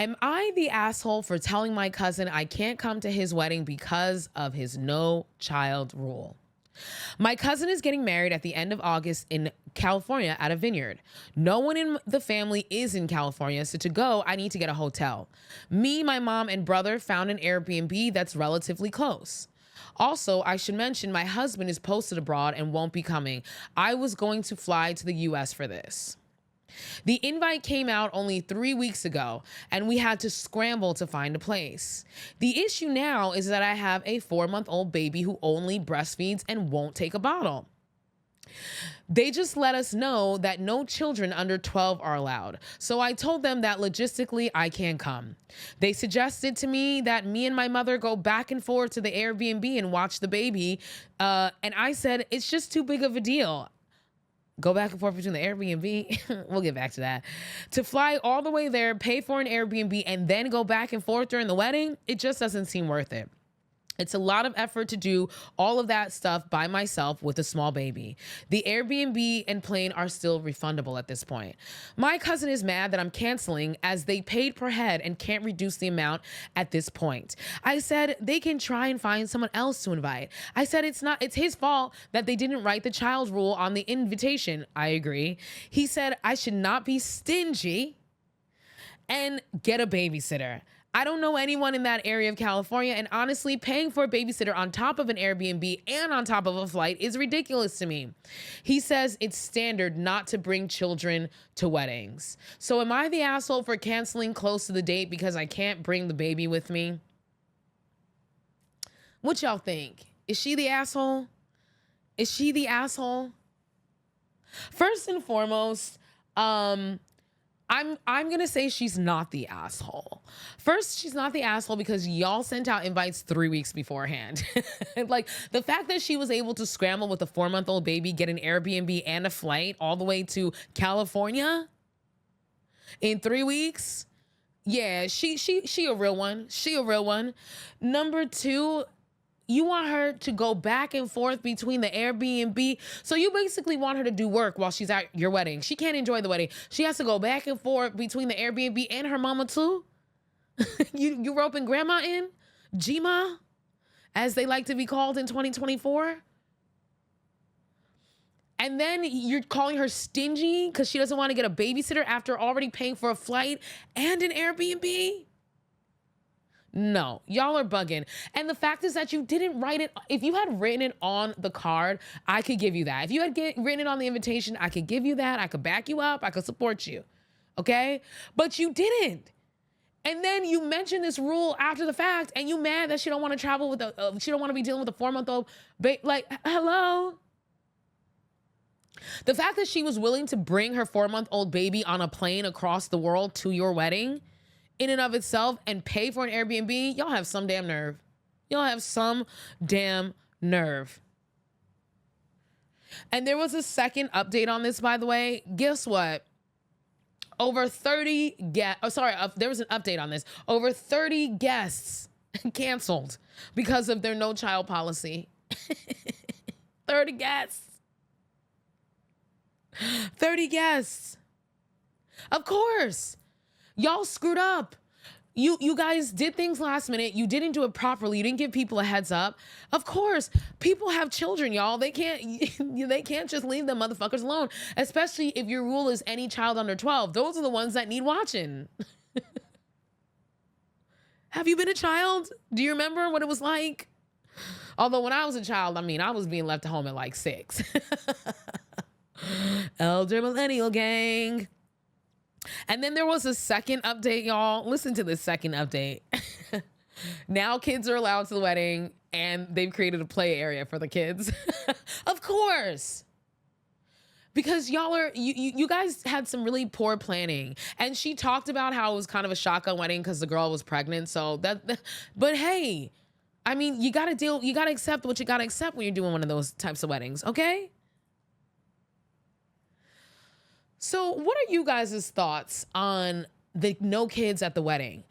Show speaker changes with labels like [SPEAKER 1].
[SPEAKER 1] Am I the asshole for telling my cousin I can't come to his wedding because of his no child rule? My cousin is getting married at the end of August in California at a vineyard. No one in the family is in California, so to go, I need to get a hotel. Me, my mom, and brother found an Airbnb that's relatively close. Also, I should mention my husband is posted abroad and won't be coming. I was going to fly to the US for this. The invite came out only 3 weeks ago, and we had to scramble to find a place. The issue now is that I have a 4-month-old baby who only breastfeeds and won't take a bottle. They just let us know that no children under 12 are allowed. So I told them that logistically I can't come. They suggested to me that me and my mother go back and forth to the Airbnb and watch the baby. And I said, it's just too big of a deal. Go back and forth between the Airbnb. We'll get back to that. To fly all the way there, pay for an Airbnb, and then go back and forth during the wedding, it just doesn't seem worth it. It's a lot of effort to do all of that stuff by myself with a small baby. The Airbnb and plane are still refundable at this point. My cousin is mad that I'm canceling as they paid per head and can't reduce the amount at this point. I said they can try and find someone else to invite. I said it's his fault that they didn't write the child rule on the invitation. I agree. He said I should not be stingy and get a babysitter. I don't know anyone in that area of California, and honestly, paying for a babysitter on top of an Airbnb and on top of a flight is ridiculous to me. He says it's standard not to bring children to weddings. So am I the asshole for canceling close to the date because I can't bring the baby with me? What y'all think? Is she the asshole? Is she the asshole? First and foremost, I'm gonna say she's not the asshole. First, she's not the asshole because y'all sent out invites 3 weeks beforehand. Like the fact that she was able to scramble with a 4-month-old baby, get an Airbnb and a flight all the way to California in 3 weeks. Yeah, she a real one. She a real one. Number two, you want her to go back and forth between the Airbnb. So you basically want her to do work while she's at your wedding. She can't enjoy the wedding. She has to go back and forth between the Airbnb and her mama too. You roping grandma in? Gma, as they like to be called in 2024. And then you're calling her stingy because she doesn't want to get a babysitter after already paying for a flight and an Airbnb. No, y'all are bugging. And the fact is that you didn't write it. If you had written it on the card, I could give you that. If you had written it on the invitation, I could give you that. I could back you up. I could support you. Okay? But you didn't. And then you mentioned this rule after the fact, and you mad that she don't want to travel with she don't want to be dealing with a 4-month-old like, hello? The fact that she was willing to bring her 4-month-old baby on a plane across the world to your wedding in and of itself and pay for an Airbnb, y'all have some damn nerve. Y'all have some damn nerve. And there was a second update on this, by the way. Guess what? Over 30 guests, there was an update on this. Over 30 guests canceled because of their no child policy. 30 guests. 30 guests. Of course. Y'all screwed up. You guys did things last minute. You didn't do it properly. You didn't give people a heads up. Of course, people have children, y'all. They can't just leave them motherfuckers alone, especially if your rule is any child under 12. Those are the ones that need watching. Have you been a child? Do you remember what it was like? Although when I was a child, I was being left at home at like 6. Elder millennial gang. And then there was a second update, y'all. Listen to this second update. Now kids are allowed to the wedding and they've created a play area for the kids. Of course. Because you guys had some really poor planning. And she talked about how it was kind of a shotgun wedding because the girl was pregnant. So but hey, you gotta accept what you gotta accept when you're doing one of those types of weddings, okay? So what are you guys' thoughts on the no kids at the wedding?